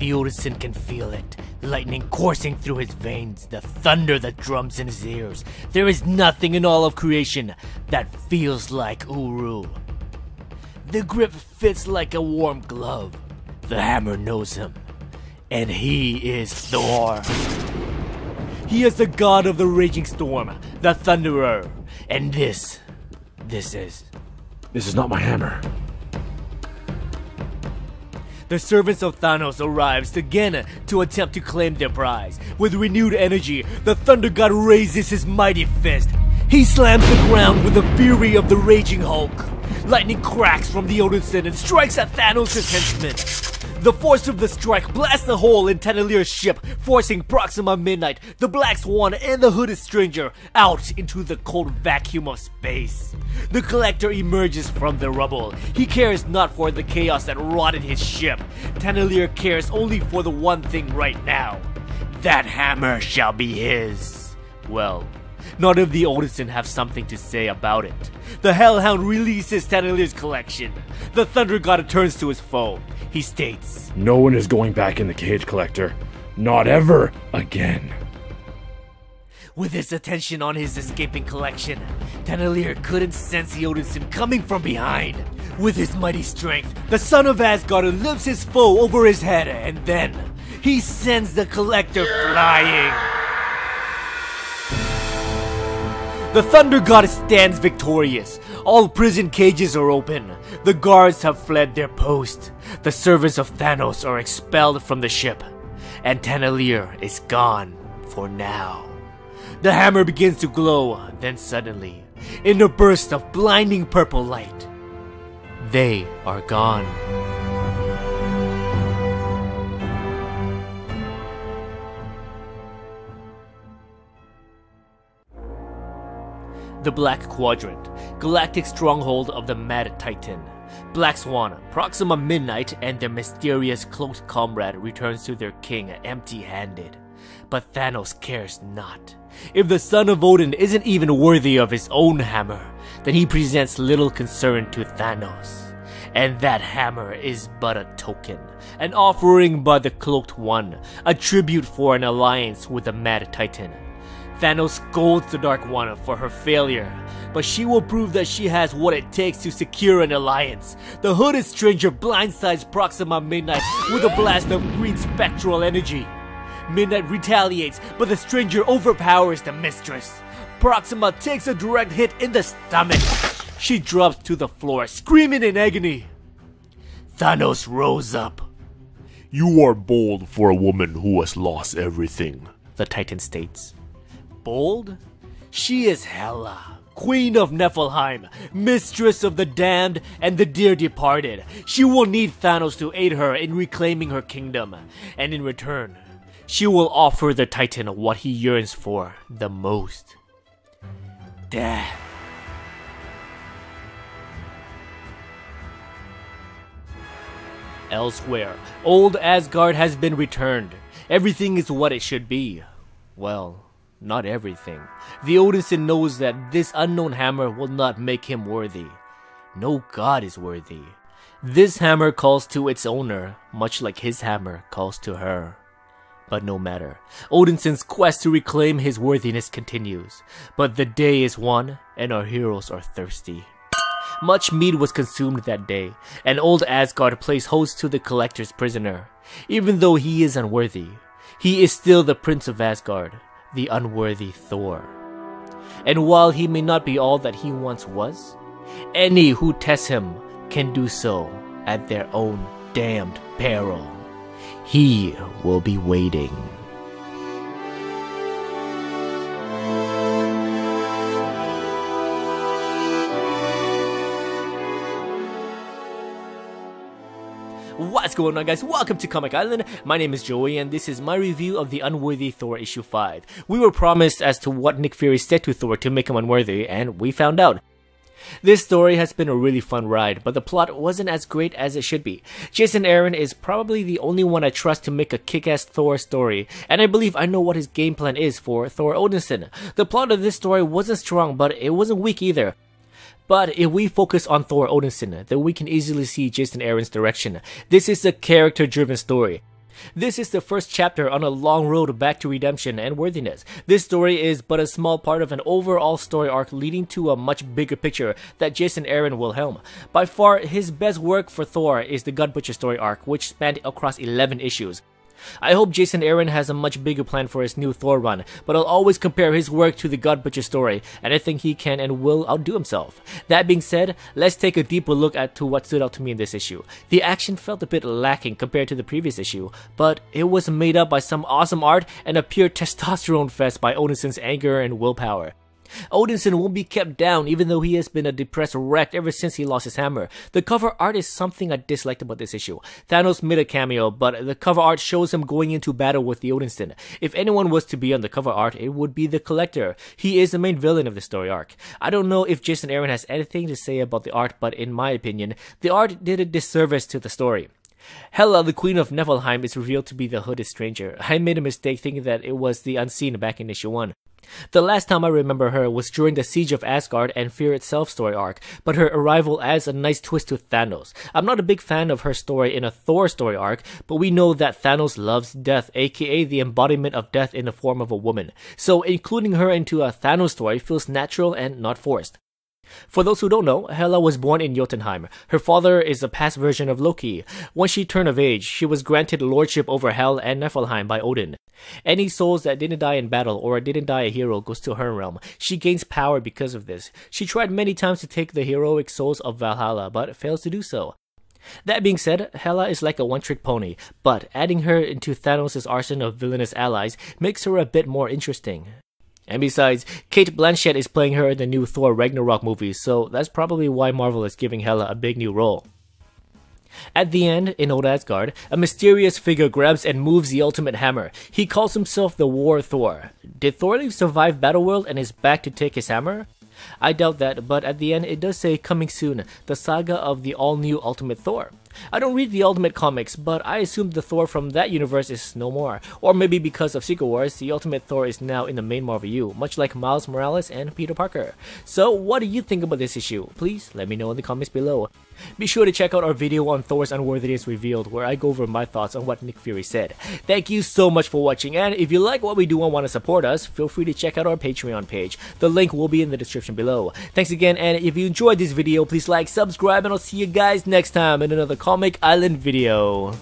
The Odinson can feel it, lightning coursing through his veins, the thunder that drums in his ears. There is nothing in all of creation that feels like Uru. The grip fits like a warm glove. The hammer knows him, and he is Thor. He is the god of the raging storm, the thunderer, and this is not my hammer. The servants of Thanos arrives again to attempt to claim their prize. With renewed energy, the Thunder God raises his mighty fist. He slams the ground with the fury of the raging Hulk. Lightning cracks from the Odinson and strikes at Thanos' henchmen. The force of the strike blasts a hole in Tanalir's ship, forcing Proxima Midnight, the Black Swan, and the Hooded Stranger out into the cold vacuum of space. The Collector emerges from the rubble. He cares not for the chaos that rotted his ship. Tanalir cares only for the one thing right now. That hammer shall be his. Well, not if the Odinson have something to say about it. The Hellhound releases Tanalir's collection. The Thunder God turns to his foe. He states, "No one is going back in the cage, Collector. Not ever again." With his attention on his escaping collection, Tanalir couldn't sense the Odinson coming from behind. With his mighty strength, the son of Asgard lifts his foe over his head, and then he sends the Collector flying. The Thunder God stands victorious. All prison cages are open. The guards have fled their post. The servants of Thanos are expelled from the ship. And Tanalir is gone for now. The hammer begins to glow, then suddenly, in a burst of blinding purple light, they are gone. The Black Quadrant, galactic stronghold of the Mad Titan. Black Swan, Proxima Midnight, and their mysterious cloaked comrade returns to their king empty-handed. But Thanos cares not. If the son of Odin isn't even worthy of his own hammer, then he presents little concern to Thanos. And that hammer is but a token, an offering by the Cloaked One, a tribute for an alliance with the Mad Titan. Thanos scolds the Dark One for her failure, but she will prove that she has what it takes to secure an alliance. The Hooded Stranger blindsides Proxima Midnight with a blast of green spectral energy. Midnight retaliates, but the Stranger overpowers the Mistress. Proxima takes a direct hit in the stomach. She drops to the floor, screaming in agony. Thanos rose up. "You are bold for a woman who has lost everything," the Titan states. Bold? She is Hela, Queen of Niflheim, Mistress of the Damned and the Dear Departed. She will need Thanos to aid her in reclaiming her kingdom, and in return, she will offer the Titan what he yearns for the most. Death. Elsewhere, old Asgard has been returned. Everything is what it should be. Well, not everything. The Odinson knows that this unknown hammer will not make him worthy. No god is worthy. This hammer calls to its owner, much like his hammer calls to her. But no matter, Odinson's quest to reclaim his worthiness continues. But the day is won, and our heroes are thirsty. Much mead was consumed that day, and old Asgard plays host to the Collector's prisoner. Even though he is unworthy, he is still the Prince of Asgard, the unworthy Thor. And while he may not be all that he once was, any who test him can do so at their own damned peril. He will be waiting. What's going on, guys? Welcome to Comic Island. My name is Joey and this is my review of the Unworthy Thor issue 5. We were promised as to what Nick Fury said to Thor to make him unworthy, and we found out. This story has been a really fun ride, but the plot wasn't as great as it should be. Jason Aaron is probably the only one I trust to make a kick-ass Thor story, and I believe I know what his game plan is for Thor Odinson. The plot of this story wasn't strong, but it wasn't weak either. But if we focus on Thor Odinson, then we can easily see Jason Aaron's direction. This is a character-driven story. This is the first chapter on a long road back to redemption and worthiness. This story is but a small part of an overall story arc leading to a much bigger picture that Jason Aaron will helm. By far, his best work for Thor is the God Butcher story arc, which spanned across 11 issues. I hope Jason Aaron has a much bigger plan for his new Thor run, but I'll always compare his work to the God Butcher story, and I think he can and will outdo himself. That being said, let's take a deeper look at what stood out to me in this issue. The action felt a bit lacking compared to the previous issue, but it was made up by some awesome art and a pure testosterone fest by Odinson's anger and willpower. Odinson won't be kept down even though he has been a depressed wreck ever since he lost his hammer. The cover art is something I disliked about this issue. Thanos made a cameo, but the cover art shows him going into battle with the Odinson. If anyone was to be on the cover art, it would be the Collector. He is the main villain of the story arc. I don't know if Jason Aaron has anything to say about the art, but in my opinion, the art did a disservice to the story. Hela, the Queen of Niflheim, is revealed to be the hooded stranger. I made a mistake thinking that it was the Unseen back in issue 1. The last time I remember her was during the Siege of Asgard and Fear Itself story arc, but her arrival adds a nice twist to Thanos. I'm not a big fan of her story in a Thor story arc, but we know that Thanos loves death, aka the embodiment of death in the form of a woman. So including her into a Thanos story feels natural and not forced. For those who don't know, Hela was born in Jotunheim. Her father is a past version of Loki. Once she turned of age, she was granted lordship over Hel and Niflheim by Odin. Any souls that didn't die in battle or didn't die a hero goes to her realm. She gains power because of this. She tried many times to take the heroic souls of Valhalla, but fails to do so. That being said, Hela is like a one-trick pony, but adding her into Thanos' arsenal of villainous allies makes her a bit more interesting. And besides, Cate Blanchett is playing her in the new Thor Ragnarok movie, so that's probably why Marvel is giving Hela a big new role. At the end, in Old Asgard, a mysterious figure grabs and moves the ultimate hammer. He calls himself the War Thor. Did Thor survive Battleworld and is back to take his hammer? I doubt that, but at the end it does say coming soon, the saga of the all-new Ultimate Thor. I don't read the Ultimate comics, but I assume the Thor from that universe is no more. Or maybe because of Secret Wars, the Ultimate Thor is now in the main Marvel U, much like Miles Morales and Peter Parker. So what do you think about this issue? Please let me know in the comments below. Be sure to check out our video on Thor's Unworthiness Revealed, where I go over my thoughts on what Nick Fury said. Thank you so much for watching, and if you like what we do and want to support us, feel free to check out our Patreon page. The link will be in the description below. Thanks again, and if you enjoyed this video, please like, subscribe, and I'll see you guys next time in another Comic Island video.